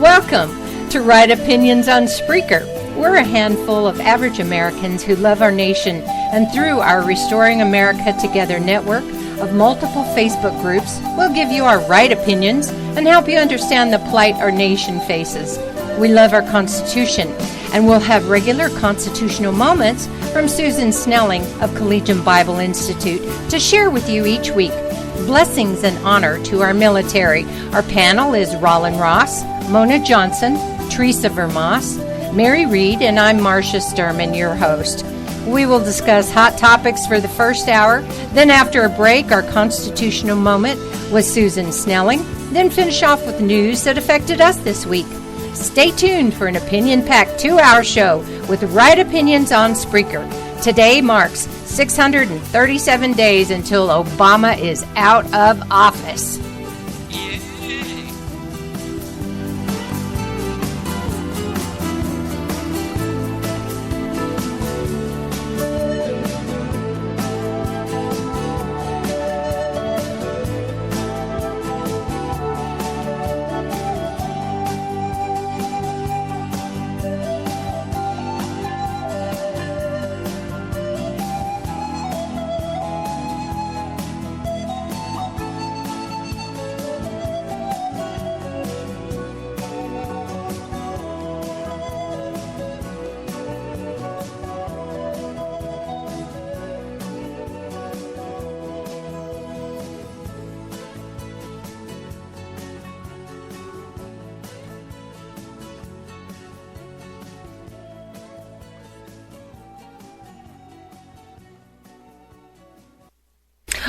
Welcome to Right Opinions on Spreaker. We're a handful of average Americans who love our nation, and through our Restoring America Together network of multiple Facebook groups, we'll give you our right opinions and help you understand the plight our nation faces. We love our Constitution, and we'll have regular constitutional moments from Susan Snelling of Collegian Bible Institute to share with you each week. Blessings and honor to our military. Our panel is Rollin Ross, Mona Johnson, Teresa Vermas, Mary Reed, and I'm Marcia Sturman, your host. We will discuss hot topics for the first hour, then after a break, our constitutional moment with Susan Snelling, then finish off with news that affected us this week. Stay tuned for an opinion-packed 2-hour show with Right Opinions on Spreaker. Today marks 637 days until Obama is out of office.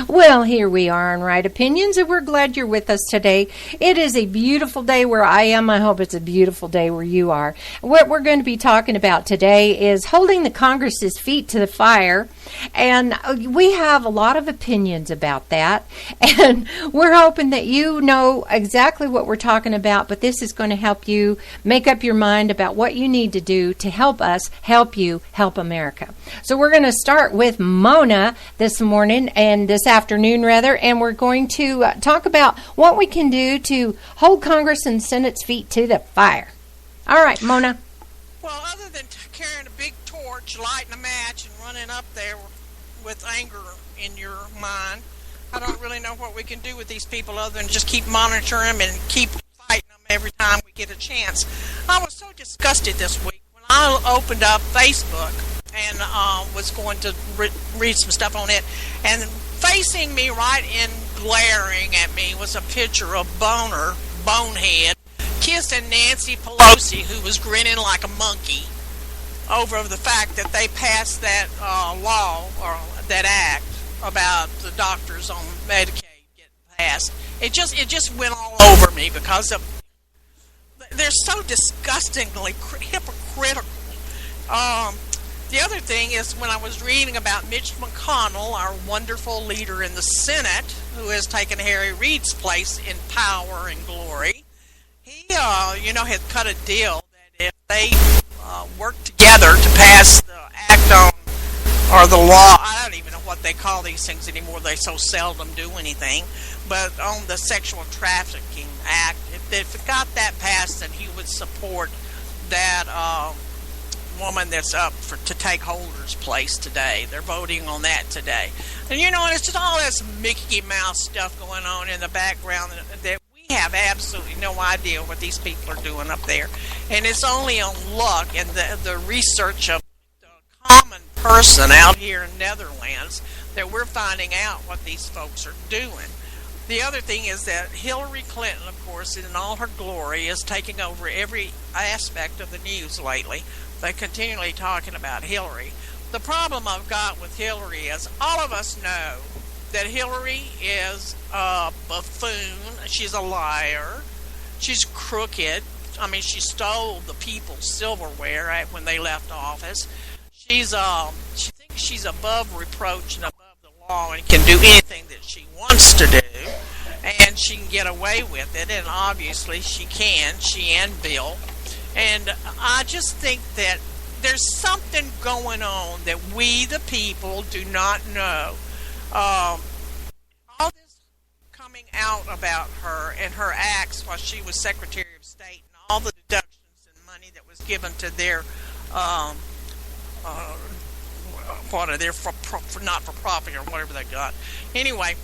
Well, here we are on Right Opinions, and we're glad you're with us today. It is a beautiful day where I am. I hope it's a beautiful day where you are. What we're going to be talking about today is holding the Congress's feet to the fire, and we have a lot of opinions about that, and we're hoping that you know exactly what we're talking about, but this is going to help you make up your mind about what you need to do to help us, help you, help America. So we're going to start with Mona this morning, and this afternoon rather, and we're going to talk about what we can do to hold Congress and Senate's feet to the fire. All right, Mona. Well, other than carrying a big torch, lighting a match, and running up there with anger in your mind, I don't really know what we can do with these people other than just keep monitoring them and keep fighting them every time we get a chance. I was so disgusted this week when I opened up Facebook and was going to read some stuff on it, and facing me right in glaring at me was a picture of Bonehead, kissing Nancy Pelosi, who was grinning like a monkey over the fact that they passed that law or that act about the doctors on Medicaid getting passed. It just went all over me because they're so disgustingly hypocritical. The other thing is when I was reading about Mitch McConnell, our wonderful leader in the Senate, who has taken Harry Reid's place in power and glory, he, had cut a deal that if they worked together to pass the act on, or the law, I don't even know what they call these things anymore, they so seldom do anything, but on the Sexual Trafficking Act, if it got that passed, then he would support that woman that's up to take Holder's place today. They're voting on that today. And it's just all this Mickey Mouse stuff going on in the background that we have absolutely no idea what these people are doing up there. And it's only on luck and the research of the common person out here in Netherlands that we're finding out what these folks are doing. The other thing is that Hillary Clinton, of course, in all her glory, is taking over every aspect of the news lately. They're continually talking about Hillary. The problem I've got with Hillary is all of us know that Hillary is a buffoon. She's a liar. She's crooked. I mean, she stole the people's silverware right when they left office. She thinks she's above reproach and above the law and can do anything that she wants to do, and she can get away with it, and obviously she can, she and Bill. And I just think that there's something going on that we, the people, do not know. All this coming out about her and her acts while she was Secretary of State and all the deductions and money that was given to their what are they for not for profit or whatever they got. Anyway,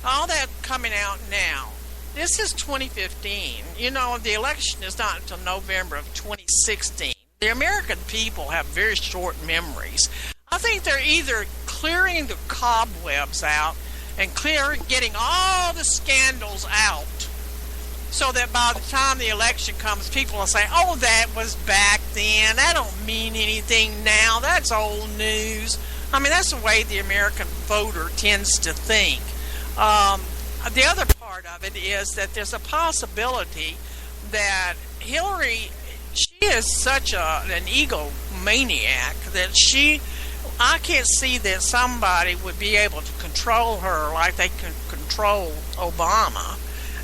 all that coming out now. This is 2015. You know, the election is not until November of 2016. The American people have very short memories. I think they're either clearing the cobwebs out and getting all the scandals out, so that by the time the election comes, people will say, oh, that was back then. That don't mean anything now. That's old news. I mean, that's the way the American voter tends to think. The other part of it is that there's a possibility that Hillary, she is such an egomaniac that I can't see that somebody would be able to control her like they can control Obama.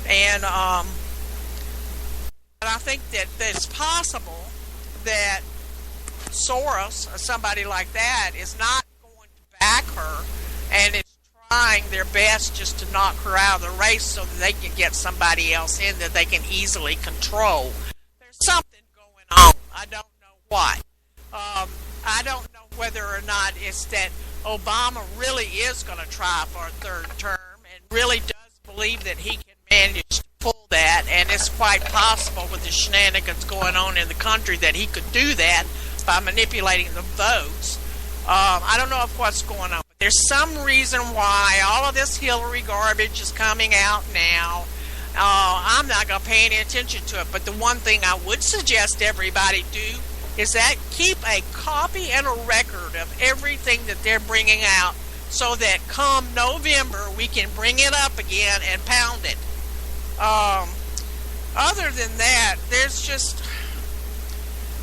And I think that it's possible that Soros or somebody like that is not going to back her and is trying their best just to knock her out of the race so that they can get somebody else in that they can easily control. There's something going on. I don't know what. I don't know whether or not it's that Obama really is going to try for a third term and really does believe that he can manage to pull that, and it's quite possible with the shenanigans going on in the country that he could do that by manipulating the votes. I don't know if what's going on, but there's some reason why all of this Hillary garbage is coming out now. I'm not going to pay any attention to it, but the one thing I would suggest everybody do is that keep a copy and a record of everything that they're bringing out so that come November we can bring it up again and pound it. Other than that, there's just...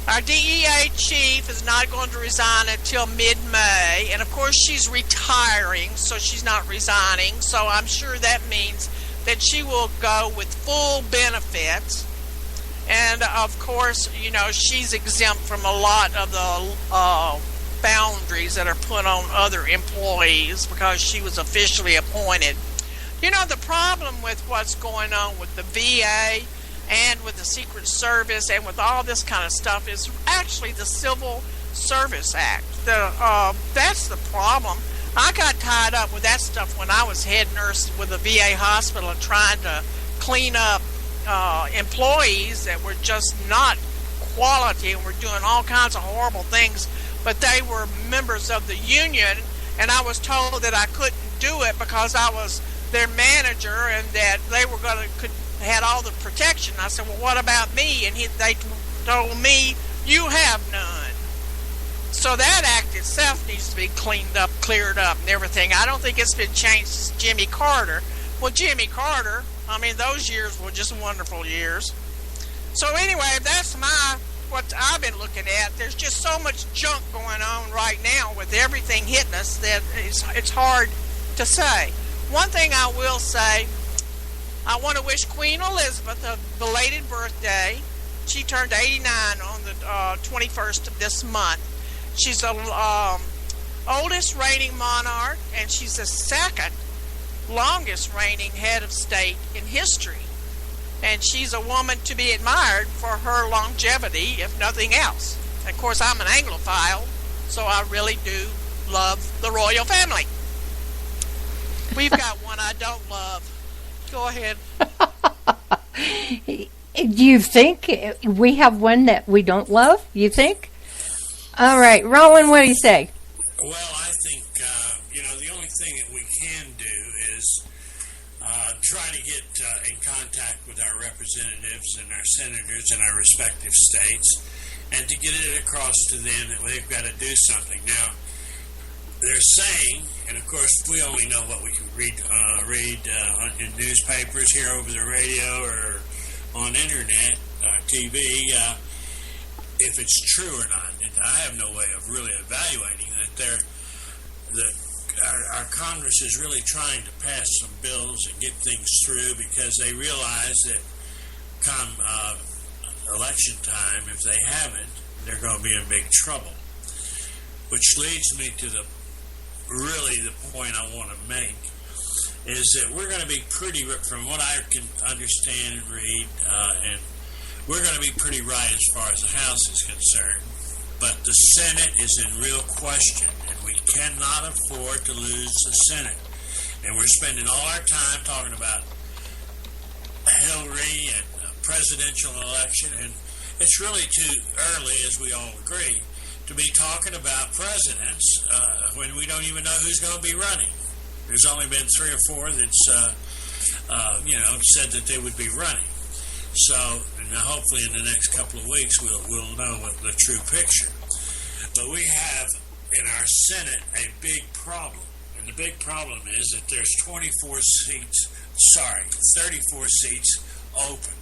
Our DEA chief is not going to resign until mid-May, and of course she's retiring, so she's not resigning, so I'm sure that means that she will go with full benefits. And of course, you know, she's exempt from a lot of the boundaries that are put on other employees because she was officially appointed. You know, the problem with what's going on with the VA and with the Secret Service and with all this kind of stuff is actually the Civil Service Act. That's the problem. I got tied up with that stuff when I was head nurse with a VA hospital and trying to clean up employees that were just not quality and were doing all kinds of horrible things, but they were members of the union, and I was told that I couldn't do it because I was their manager and that they were had all the protection. I said, well, what about me? And they told me, you have none. So that act itself needs to be cleaned up, cleared up, and everything. I don't think it's been changed since Jimmy Carter. Well, Jimmy Carter, I mean, those years were just wonderful years. So anyway, that's what I've been looking at. There's just so much junk going on right now with everything hitting us that it's hard to say. One thing I will say, I want to wish Queen Elizabeth a belated birthday. She turned 89 on the 21st of this month. She's the oldest reigning monarch, and she's the second longest reigning head of state in history. And she's a woman to be admired for her longevity, if nothing else. Of course, I'm an Anglophile, so I really do love the royal family. We've got one I don't love. Go ahead. Do you think we have one that we don't love? You think? All right, Rowan, what do you say? Well, I think, the only thing that we can do is try to get in contact with our representatives and our senators in our respective states and to get it across to them that they've got to do something. Now, they're saying, and of course we only know what we can read in newspapers, hear over the radio, or on internet, TV, if it's true or not. I have no way of really evaluating that our Congress is really trying to pass some bills and get things through because they realize that come election time, if they haven't, they're going to be in big trouble. Which leads me to the point I want to make is that we're going to be pretty, from what I can understand and read and we're going to be pretty right as far as the House is concerned. But the Senate is in real question, and we cannot afford to lose the Senate. And we're spending all our time talking about Hillary and the presidential election, and it's really too early, as we all agree, to be talking about presidents when we don't even know who's going to be running. There's only been 3 or 4 that's, said that they would be running. So, hopefully in the next couple of weeks we'll know what the true picture. But we have in our Senate a big problem. And the big problem is that there's 34 seats open.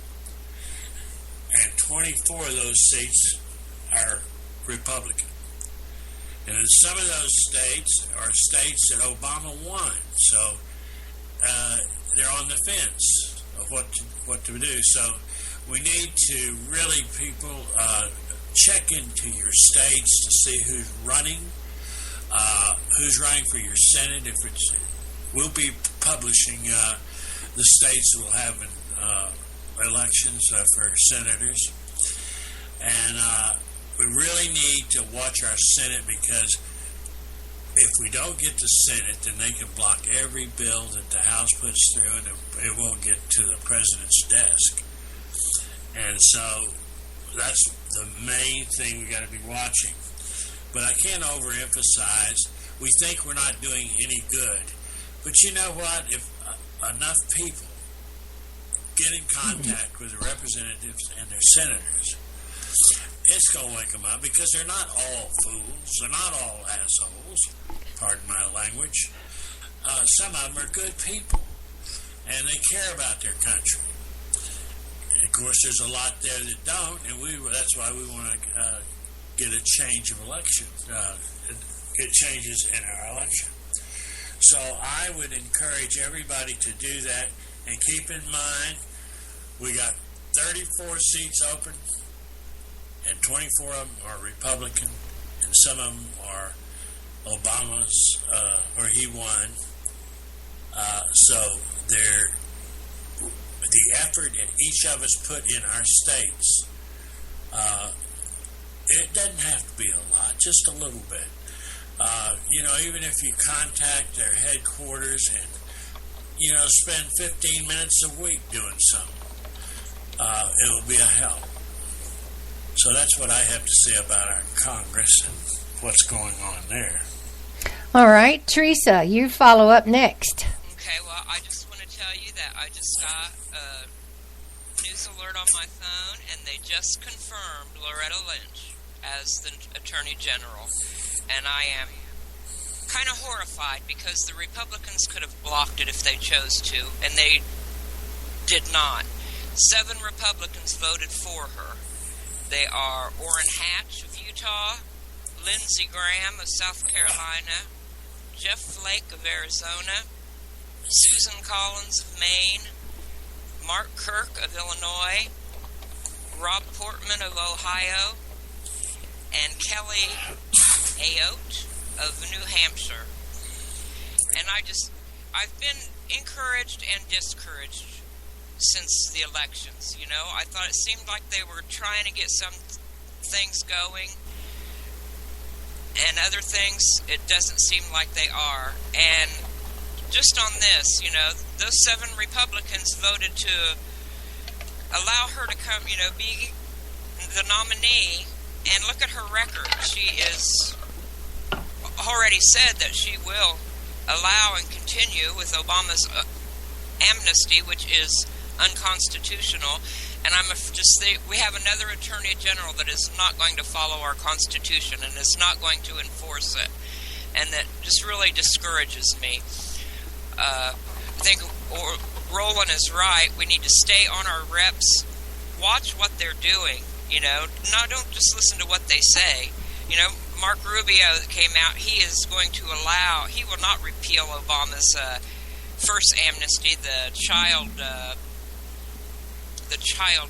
And 24 of those seats are Republican. And in some of those states are states that Obama won. So they're on the fence of what to do. So we need to really, people, check into your states to see who's running for your Senate. We'll be publishing the states that will have elections for senators, and we really need to watch our Senate, because if we don't get the Senate, then they can block every bill that the House puts through, and it won't get to the president's desk. And so that's the main thing we got to be watching. But I can't overemphasize, we think we're not doing any good. But you know what? If enough people get in contact with the representatives and their senators, it's going to wake them up, because they're not all fools. They're not all assholes. Pardon my language. Some of them are good people, and they care about their country. And of course, there's a lot there that don't, and that's why we want to get a change of election, get changes in our election. So I would encourage everybody to do that, and keep in mind, we got 34 seats open, and 24 of them are Republican, and some of them are Obama's, or he won. So the effort that each of us put in our states, it doesn't have to be a lot, just a little bit. Even if you contact their headquarters and, spend 15 minutes a week doing something, it'll be a help. So that's what I have to say about our Congress and what's going on there. All right, Teresa, you follow up next. Okay, well, I just want to tell you that I just got a news alert on my phone, and they just confirmed Loretta Lynch as the Attorney General. And I am kind of horrified, because the Republicans could have blocked it if they chose to, and they did not. 7 Republicans voted for her. They are Orrin Hatch of Utah, Lindsey Graham of South Carolina, Jeff Flake of Arizona, Susan Collins of Maine, Mark Kirk of Illinois, Rob Portman of Ohio, and Kelly Ayotte of New Hampshire. And I've been encouraged and discouraged since the elections. I thought it seemed like they were trying to get some things going, and other things, it doesn't seem like they are. And just on this, those 7 Republicans voted to allow her to come, be the nominee, and look at her record. She is already said that she will allow and continue with Obama's amnesty, which is unconstitutional. And we have another Attorney General that is not going to follow our Constitution and is not going to enforce it. And that just really discourages me. I think Roland is right. We need to stay on our reps, watch what they're doing, don't just listen to what they say. Mark Rubio came out, he will not repeal Obama's first amnesty, the child,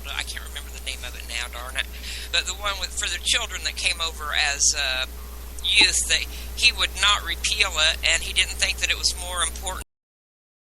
I can't remember the name of it now, darn it, but the one for the children that came over as youth, he would not repeal it, and he didn't think that it was more important